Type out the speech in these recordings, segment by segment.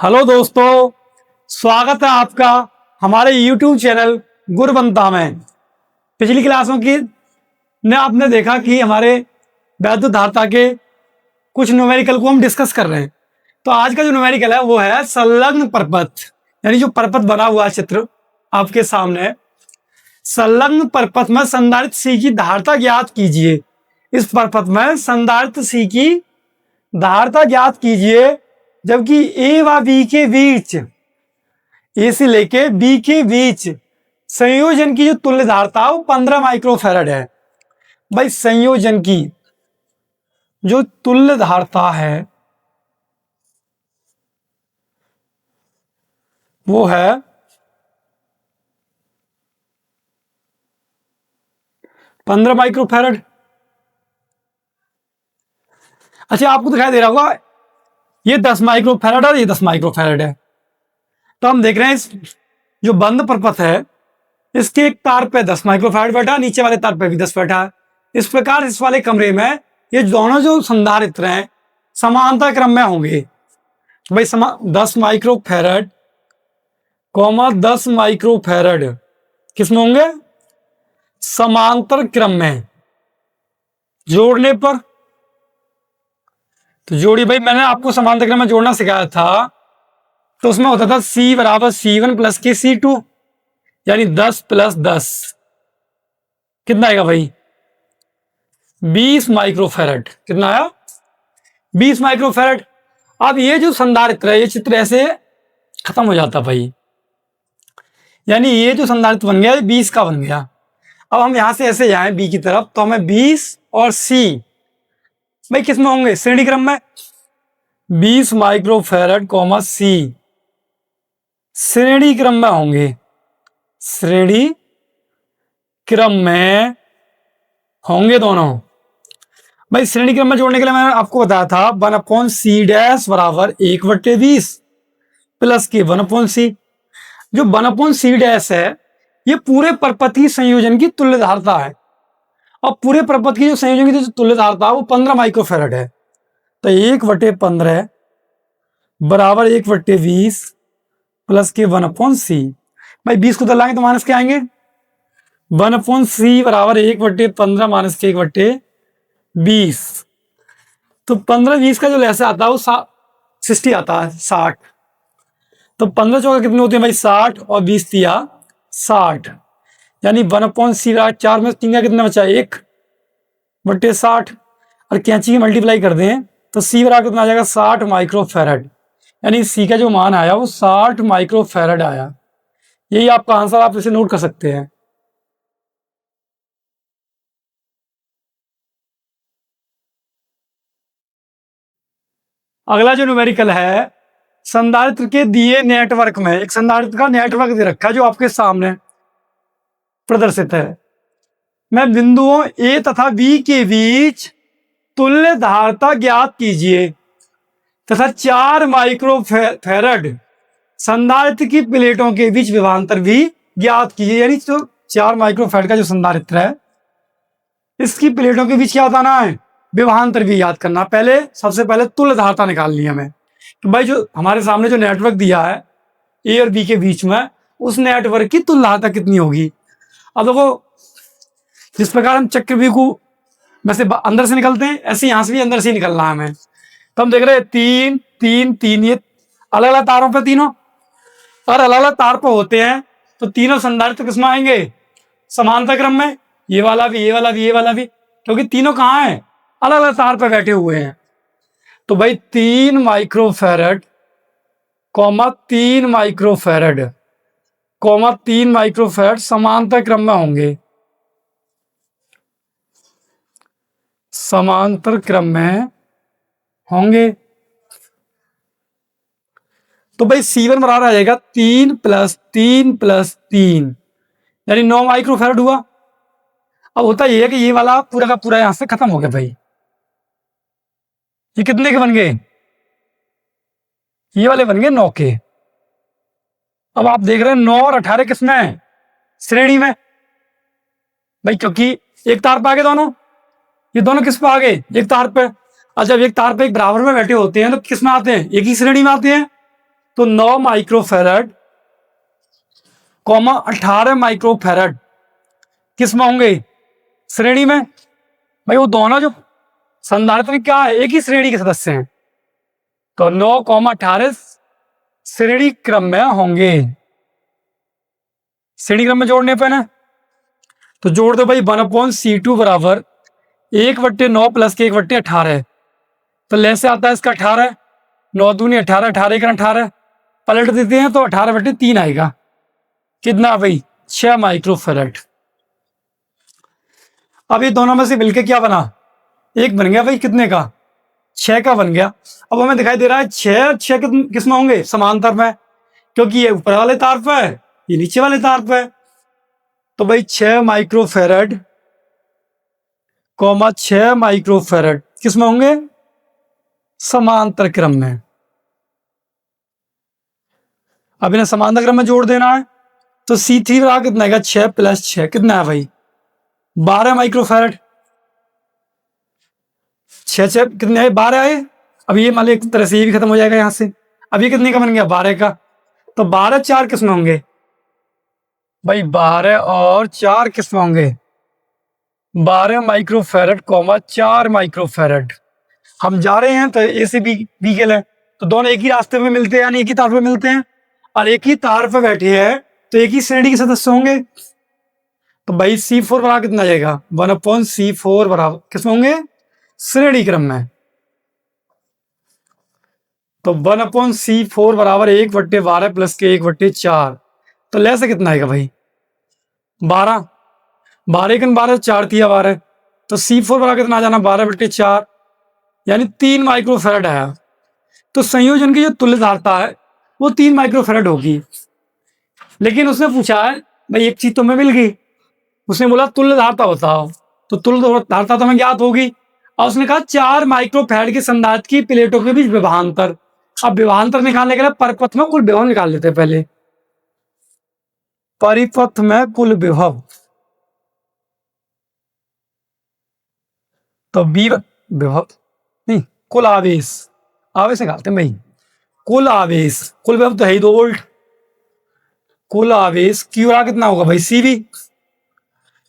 Hello दोस्तों, स्वागत है आपका हमारे YouTube चैनल गुरबंता में। पिछली क्लासों की ने आपने देखा कि हमारे वैद्युत धारता के कुछ न्यूमेरिकल को हम डिस्कस कर रहे हैं। तो आज का जो न्यूमेरिकल है वो है संलग्न परपथ, यानी जो परपथ बना हुआ चित्र आपके सामने है। संलग्न परपथ में संधारित्र C की धारता ज्ञात कीजिए। इस परपथ में संधारित्र C की धारता ज्ञात कीजिए, जबकि ए व बी के बीच, ए से लेके बी के बीच संयोजन की जो तुल्य धारता वो 15 माइक्रोफैरड है। भाई संयोजन की जो तुल्य धारता है वो है 15 माइक्रोफैरड। अच्छा, आपको दिखाई दे रहा होगा ये 10 माइक्रोफैरड और ये 10 माइक्रोफैरड है। तो हम देख रहे हैं इस जो बंद परपथ है इसके एक तार पे 10 माइक्रोफैरड बैठा, नीचे वाले तार पे भी 10 बैठा है। इस प्रकार इस वाले कमरे में ये दोनों जो संधारित्र हैं समांतर क्रम में होंगे। भाई 10 माइक्रोफैरड कॉमा 10 माइक्रोफैरड किस में होंगे? समांतर क्रम में। जोड़ने पर तो जोड़ी, भाई मैंने आपको समांतर क्रम में जोड़ना सिखाया था, तो उसमें होता था C बराबर C1 प्लस के C2, यानी 10 प्लस 10 कितना आएगा भाई? 20 माइक्रोफैरड। कितना आया? 20 माइक्रोफैरड। अब ये जो संधारित्र है ये चित्र ऐसे खत्म हो जाता भाई, यानी ये जो संधारित्र बन गया 20 का बन गया। अब हम यहां से ऐसे जाएं बी की तरफ, तो हमें 20 और C भाई किस में होंगे? श्रेणी क्रम में। 20 माइक्रोफैरड कॉमा C श्रेणी क्रम में होंगे। श्रेणी क्रम में होंगे दोनों। भाई श्रेणी क्रम में जोड़ने के लिए मैंने आपको बताया था 1/C डैश बराबर 1/20 प्लस के 1/C। जो 1/C डैश है ये पूरे परपथ की संयोजन की तुल्य धारता है, और पूरे परपथ की जो संयोजन की तुल्य धारता है वो 15 माइक्रोफैरड है। तो 1/15 बराबर 1/20 प्लस के 1/C। भाई 20 को दलाएंगे तो माइनस के आएंगे। 1/C बराबर 1/15 माइनस के 1/20। तो 15-20 का जो लहसा आता है वो 60 आता है, 60। तो 15 चौका कितने होते हैं भाई? 60 और 20 दिया 60, यानी 1/C 4 में 3 का कितना बचा? 1/60। और कैंची की मल्टीप्लाई कर दें तो C बराबर कितना आ जाएगा? 60 माइक्रोफैरड। यानी C का जो मान आया वो 60 माइक्रोफैरड आया। यही आपका आंसर, आप इसे नोट कर सकते हैं। अगला जो न्यूमेरिकल है, संधारित्र के दिए नेटवर्क में एक संधारित्र का नेटवर्क दे रखा है जो आपके सामने प्रदर्शित है। मैं बिंदुओं A तथा B के बीच तुल्य धारता ज्ञात कीजिए तथा 4 माइक्रोफैरड संधारित्र की प्लेटों के बीच विभवांतर भी ज्ञात कीजिए। यानी जो 4 माइक्रोफैरड का जो संधारित्र है इसकी प्लेटों के बीच क्या बताना है? विभवांतर भी याद करना। सबसे पहले तुल्य धारता निकालनी है हमें। तो भाई जो हमारे सामने जो नेटवर्क दिया है ए और बी के बीच में, उस नेटवर्क की तुल्य धारता कितनी होगी? अब देखो, जिस प्रकार हम चक्रव्यूह में से अंदर से निकलते हैं ऐसे यहां से भी अंदर से निकलना है हमें। तो हम देख रहे हैं 3 3 3, ये अलग अलग तारों पर तीनों, और अलग अलग तार पर होते हैं तो तीनों संधारित्र किसमें आएंगे? समांतर क्रम में। ये वाला भी, ये वाला भी, ये वाला भी, क्योंकि तीनों कहाँ हैं? अलग अलग तार पर बैठे हुए हैं। तो भाई 3 microfarad comma 3 microfarad comma 3 microfarad समांतर क्रम में होंगे। समांतर क्रम में होंगे। तो भाई C1 बराबर आ जाएगा 3 + 3 + 3, यानी 9 माइक्रोफैरड हुआ। अब होता यह है कि ये वाला पूरा का पूरा यहां से खत्म हो गया भाई। ये कितने के बन गए? ये वाले बन गए 9 के। अब आप देख रहे हैं 9 और 18 किसमें है? श्रेणी में भाई, क्योंकि एक तार पे आ गए दोनों। ये दोनों किस पे आ गए? एक तार पे। और जब एक तार पे एक बराबर में बैठे होते हैं तो किस में आते हैं? एक ही श्रेणी में आते हैं। तो 9 माइक्रोफेरेड कॉमा 18 माइक्रोफेरेड किस में होंगे? श्रेणी में। भाई वो दोनों जो संधारित्र क्या है, एक ही श्रेणी के सदस्य हैं, तो 9,18 श्रेणी क्रम में होंगे। श्रेणी क्रम में जोड़ने पे ना, तो जोड़ दो भाई 1/C2 बराबर 1/9 प्लस के 1/18। तो ले से आता है इसका 18, 9 दूनी 18, 18 का 18 पलट देते हैं तो 18/3 आएगा। कितना भाई? 6 माइक्रोफेरेड। अब ये दोनों में से मिलके क्या बना? एक बन गया भाई, कितने का? 6 का बन गया। अब हमें दिखाई दे रहा है 6 6 किस में होंगे? समांतर में, क्योंकि ये ऊपर वाले तार पे है, ये नीचे वाले तार पे है। तो भाई 6 माइक्रोफेरेड कॉमा 6 माइक्रोफेरेड किस में होंगे? समांतर क्रम में। अब इन्हें समांतर क्रम में जोड़ देना है, तो C3 बराबर कितना है? 6 + 6 कितना है भाई? 12 माइक्रोफेरेड। 6 6 कितने आए? 12 आए। अब ये मान लो एक तरह से ये भी खत्म हो जाएगा यहां से। अब ये कितने का बन गया? 12 का। तो 12 4 किस में होंगे भाई? 12 और 4 किस में होंगे? 12 माइक्रोफेरेड कॉमा 4 माइक्रोफेरेड। हम जा रहे हैं तो ए से बी के लिए, तो दोनों एक ही रास्ते में मिलते हैं, यानी एक ही तार पे मिलते हैं, और एक ही तार पे बैठे हैं तो एक ही श्रेणी के सदस्य होंगे। तो भाई C4 बराबर कितना जाएगा? 1/C4 बराबर किस में होंगे? श्रेणी क्रम में। तो 1/C4 बराबर 1/12 प्लस के 1/4। तो ले से कितना आएगा भाई? 12। 12 के 12 4 दिया 12, तो C4 बराबर कितना आ जाना? 12/4, यानी 3 माइक्रोफेरेड आया। तो संयोजन की जो तुल्यधारता है वो 3 माइक्रोफेरेड होगी। लेकिन उसने पूछा है भाई, एक चीज तो हमें मिल गई, उसने बोला तुल्यधारता बताओ, तो तुल्यधारता तो हमें ज्ञात होगी। और उसने कहा 4 माइक्रोफेरेड के संधारित्र की प्लेटों के बीच विभवांतर। अब विभवांतर निकालने के लिए परिपथ में कुल विभव निकाल लेते हैं पहले। परिपथ में कुल विभव, तो बी विभव नहीं, कुल आवेश, आवेश निकालते हैं भाई। कुल आवेश, कुल विभव तो है ही 2 वोल्ट। कुल आवेश क्यू आ कितना होगा भाई? C B.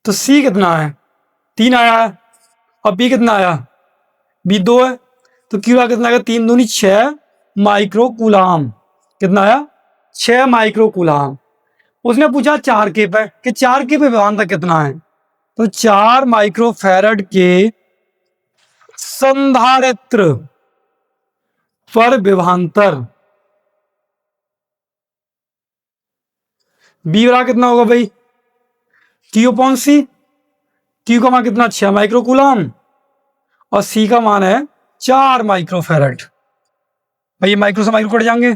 तो सी कितना है? 3 आया है। और बी कितना आया? बी 2 है। तो क्यू आ कितना आएगा? 3 दूनी 6 माइक्रो कूलाम। कितना आया? 6 माइक्रो कूलाम। उसने पूछा 4 के पे कि 4 के पे विभवांतर कितना है? तो 4 माइक्रोफेरेड के संधारित्र पर विभवांतर बी बराबर कितना होगा भाई? Q/C। Q का मान कितना? 6 माइक्रो कूलाम, और C का मान है 4 माइक्रोफेरेड। भाई ये माइक्रो से माइक्रो कट जाएंगे,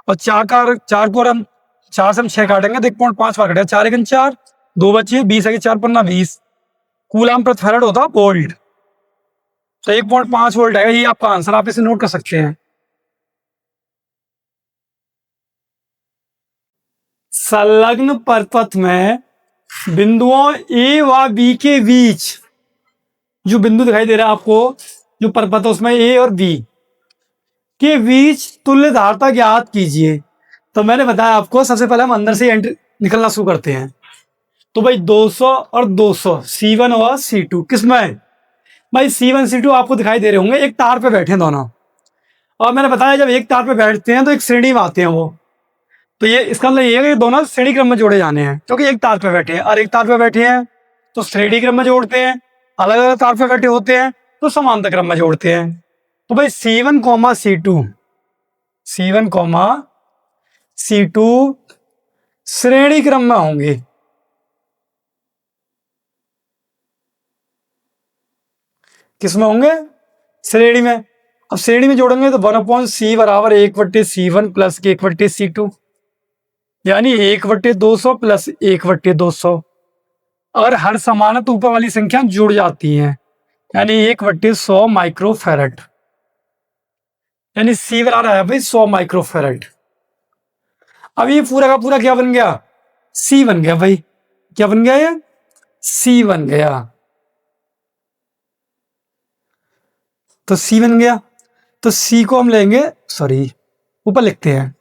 और 4 को हम 4 से हम 6 काटेंगे तो 1.5 बार कटेगा। 4 1 4, 2 बचे, 20 है 4 पन्ना 20। कूलाम प्रति फेरेड होता है वोल्ट, तो 1.5 वोल्ट है। ये आपका आंसर, आप इसे नोट कर सकते हैं। संलग्न परपथ में बिंदुओं ए व बी के बीच जो बिंदु दिखाई दे रहा है आपको, जो परपथ है उसमें ए और बी के बीच तुल्यधारता ज्ञात कीजिए। तो मैंने बताया आपको, सबसे पहले हम अंदर से एंट्री निकलना शुरू करते हैं। तो भाई 200 और 200 C1 और C2 किसमें? भाई C1 C2 आपको दिखाई दे रहे होंगे, एक तार पे बैठे हैं दोनों। और मैंने बताया जब एक तार पे बैठते हैं तो एक श्रेणी में आते हैं वो, तो ये इसका मतलब ये है कि दोनों श्रेणी क्रम में जोड़े जाने हैं, क्योंकि एक तार पे बैठे हैं। और एक तार पे बैठे हैं तो श्रेणी क्रम में जोड़ते हैं, अलग अलग तार पे बैठे होते हैं तो समांतर क्रम में जोड़ते हैं। तो भाई C1, C2 श्रेणी क्रम में होंगे। किसमें होंगे? श्रेणी में। अब श्रेणी में जोड़ेंगे तो 1/C बराबर 1/C1 प्लस 1/C2, यानी 1/200 प्लस 1/200। और हर समानत ऊपर वाली संख्या जुड़ जाती है, यानी 1/100 माइक्रोफेरेड, यानी C बराबर है भाई 100 माइक्रोफेरेड। अब ये पूरा का पूरा क्या बन गया? C बन गया भाई। क्या बन गया? ये C बन गया। तो C बन गया, तो C को हम लेंगे, सॉरी ऊपर लिखते हैं,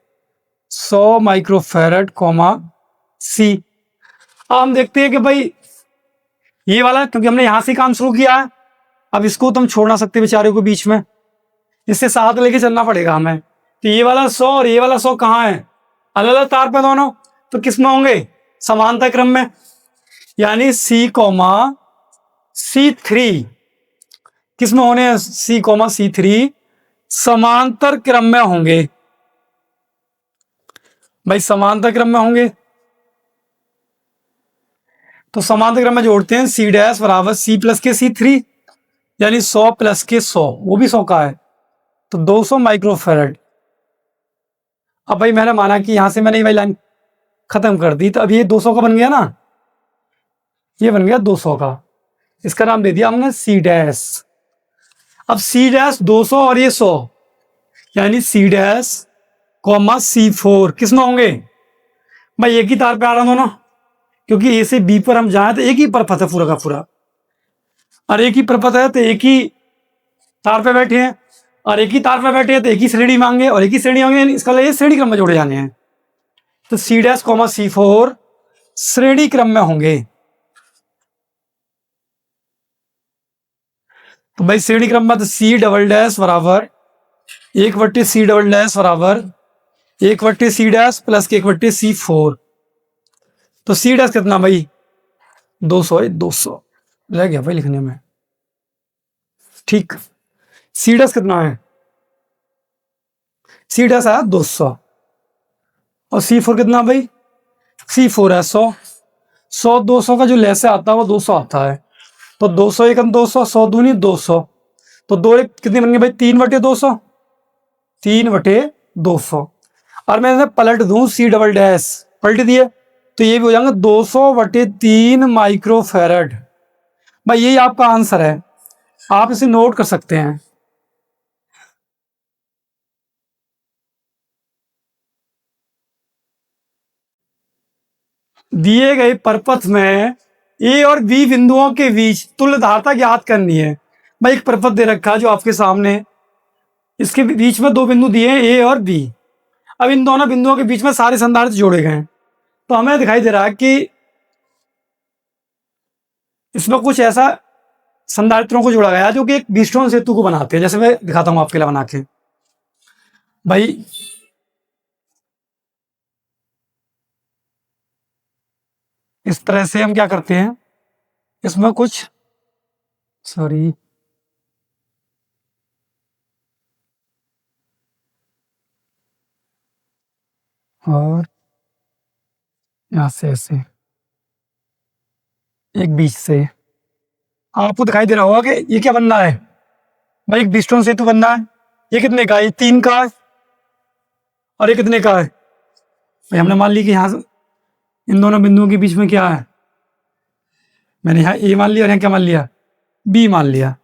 100 माइक्रोफैरड कॉमा सी। अब हम देखते हैं कि भाई ये वाला, क्योंकि हमने यहां से काम शुरू किया है, अब इसको तो हम छोड़ ना सकते बेचारे को बीच में, इससे साथ लेके चलना पड़ेगा हमें। तो ये वाला 100 और ये वाला 100 कहाँ है? अलग अलग तार पे दोनों, तो किस में होंगे? समांतर क्रम में, यानी C कॉमा C3 किस में होने? C कॉमा C3 समांतर क्रम में होंगे। भाई समांतर क्रम में होंगे, तो समांतर क्रम में जोड़ते हैं। C डैश बराबर C प्लस के C3, यानी 100 प्लस के 100, वो भी 100 का है, तो 200 माइक्रोफैरड। अब भाई मैंने माना कि यहां से मैंने ये वाली लाइन खत्म कर दी, तो अब ये 200 का बन गया ना, ये बन गया 200 का, इसका नाम दे दिया हमने C डैश। अब C डैश 200 और ये 100, यानी C डैश कॉमा C4 किस में होंगे? भाई एक ही तार पे आ रहा हूं दोनों, क्योंकि A से B पर हम जाए तो एक ही परपथ है पूरा का पूरा, और एक ही परपथ है तो एक ही तार पे बैठे हैं, और एक ही तार पे बैठे हैं तो एक ही श्रेणी मांगे, और एक ही श्रेणी मांगे, इसका ये श्रेणी क्रम में जोड़े जाने हैं। तो C डैश कॉमा C4 श्रेणी क्रम में होंगे। तो भाई श्रेणी क्रम में तो C डबल डैश बराबर 1/C डबल डैश बराबर 1/C डैश प्लस 1/C 4। तो C डैश कितना भाई? 200 है, 200 रह गया भाई लिखने में, ठीक। C डैश कितना है? C डैश आया 200, और C4 कितना भाई? C4 है 100। 100 200 का जो लेस से आता है वो 200 आता है, तो 200 एक 200, 100 दूनी 200, तो 2 एक कितनी बन गई भाई? 3/200, 3/200। और मैं इन्हें पलट दूं, C डबल डैश पलट दिए, तो ये भी हो जाएंगे 200/3 माइक्रोफैरड। भाई यही आपका आंसर है, आप इसे नोट कर सकते हैं। दिए गए परपथ में A और B बिंदुओं के बीच तुल्यधारता ज्ञात करनी है। भाई एक परपथ दे रखा है जो आपके सामने, इसके बीच में 2 बिंदु दिए हैं A और B। अब इन दोनों बिंदुओं के बीच में सारे संधारित्र जोड़े गए हैं, तो हमें दिखाई दे रहा है कि इसमें कुछ ऐसा संधारित्रों को जोड़ा गया है जो कि एक व्हीटस्टोन सेतु को बनाते हैं। जैसे मैं दिखाता हूं आपके लिए बना के। भाई इस तरह से हम क्या करते हैं, इसमें कुछ सॉरी और यहां से ऐसे एक बीच से आपको दिखाई दे रहा होगा कि ये क्या बनना है? भाई एक व्हीटस्टोन सेतु बनना है। ये कितने का है? ये 3 का है। और ये कितने का है? भाई हमने मान ली कि यहां से इन दोनों बिंदुओं के बीच में क्या है, मैंने यहाँ A मान लिया और यहाँ क्या मान लिया? B मान लिया।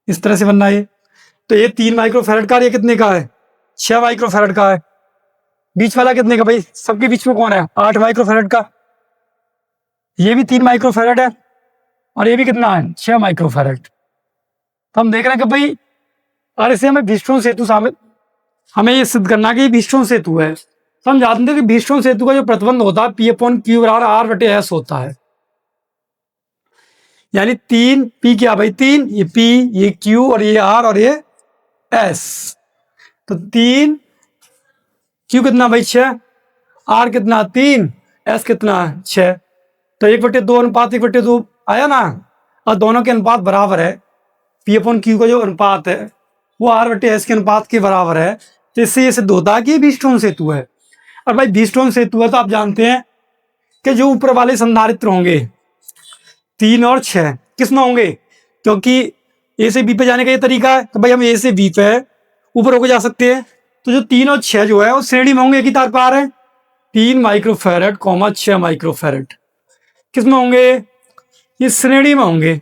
इस तरह से बनना है। तो ये 3 माइक्रोफैरड का, ये कितने का है? 6 माइक्रोफैरड का है। बीच वाला कितने का भाई? सबके बीच में कौन है? 8 माइक्रोफैरड का। ये भी 3 माइक्रोफैरड है, और ये भी कितना है? 6 माइक्रोफैरड। तो हम देख रहे हैं कि भाई, और इसे हमें व्हीटस्टोन सेतु शामिल, हमें ये सिद्ध करना कि ये व्हीटस्टोन सेतु है। तो हम जानते हैं कि व्हीटस्टोन सेतु का जो प्रतिबंध होता है P/Q बराबर R/S होता है, यानी 3 P क्या भाई? 3, ये P, ये Q, और ये R, और ये S। तो 3 Q कितना भाई? 6, R कितना? 3, S कितना? 6। तो 1/2 अनुपात 1/2 आया ना, और दोनों के अनुपात बराबर है। P/Q का जो अनुपात है वो R/S के अनुपात के बराबर है, तो इससे ये सिद्ध होता है कि व्हीटस्टोन सेतु है। और भाई व्हीटस्टोन सेतु है तो आप जानते हैं कि जो ऊपर वाले संधारित्र होंगे 3 और 6 किस में होंगे? क्योंकि A से B पे जाने का ये तरीका है, तो भाई हम A से B पे ऊपर होकर जा सकते हैं। तो जो 3 और 6 जो है वो श्रेणी में होंगे, एक ही तार पर आ रहे हैं। 3 माइक्रोफैरड 6 माइक्रोफैरड किस में होंगे? ये श्रेणी में होंगे।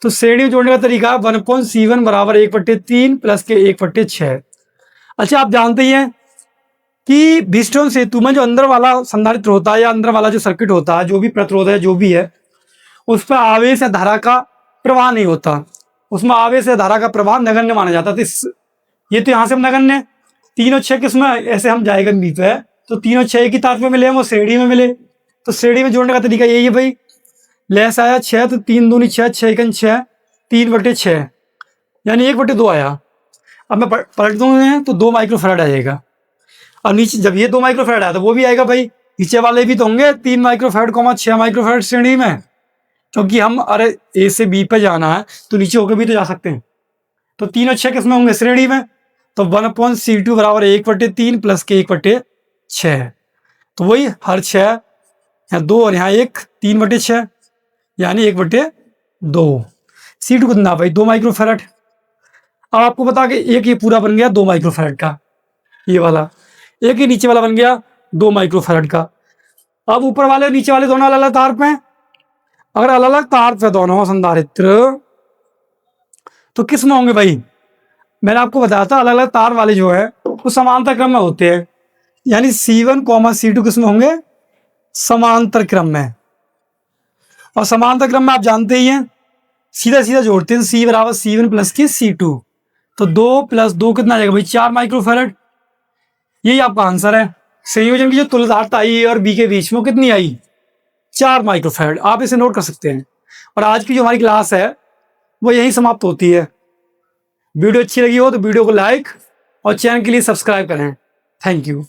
तो श्रेणी में जोड़ने का तरीका 1/C1 बराबर 1/3 प्लस के 1/6। अच्छा, आप जानते ही हैं कि व्हीटस्टोन सेतु में जो अंदर वाला संधारित्र होता है, या अंदर वाला जो सर्किट होता है, जो भी प्रतिरोध है जो भी है, उस पर आवेश या धारा का प्रवाह नहीं होता। उसमें आवेश या धारा का प्रवाह नगण्य माना जाता है। ये तो यहां से नगण्य है, तीन और छः किसमें ऐसे हम जाएगा बी पे, तो तीन और छः एक ही तार पे मिले, वो श्रेणी में मिले, तो श्रेणी में जोड़ने का तरीका यही है भाई, लेस आया 6 तो 3 दूनी 6, 6 एकन 6, 3/6 यानी 1/2 आया। अब मैं पलट दूंगा तो 2 माइक्रोफैराड आ जाएगा। और नीचे जब ये 2 माइक्रोफैराड आया तो वो भी आएगा भाई, नीचे वाले भी तो होंगे 3 माइक्रोफैराड 6 माइक्रोफैराड श्रेणी में, क्योंकि हम अरे ए से बी पे जाना है तो नीचे होकर भी तो जा सकते हैं। तो 3 और 6 किसमें होंगे, श्रेणी में, तो 1/C2 बराबर 1/3 प्लस के 1/6, तो वही हर 6 यहाँ 2 और यहाँ 1, 3/6 यानी 1/2। C2 कितना भाई 2 माइक्रोफैराड। अब आपको बता कि एक ये पूरा बन गया 2 माइक्रोफैराड का, ये वाला, एक ही नीचे वाला बन गया 2 माइक्रोफैराड का। अब ऊपर वाले नीचे वाले दोनों अलग अलग तार पे हैं, अगर अलग अलग तार पे दोनों संधारित्र तो किस में होंगे भाई, मैंने आपको बताया था अलग अलग तार वाले जो है वो समांतर क्रम में होते हैं, यानी C1, C2 किस में होंगे, समांतर क्रम में। और समांतर क्रम में आप जानते ही हैं, सीधा सीधा जोड़ते हैं, C बराबर C1 प्लस के C2, तो 2 + 2 कितना आ जाएगा भाई 4 माइक्रोफैराड। यही आपका आंसर है। संयोजन की जो तुल्यता आई ए और बी के बीच में वो कितनी आई, 4 माइक्रोफैराड। आप इसे नोट कर सकते हैं। और आज की जो हमारी क्लास है वो यही समाप्त होती है। वीडियो अच्छी लगी हो तो वीडियो को लाइक और चैनल के लिए सब्सक्राइब करें। Thank you.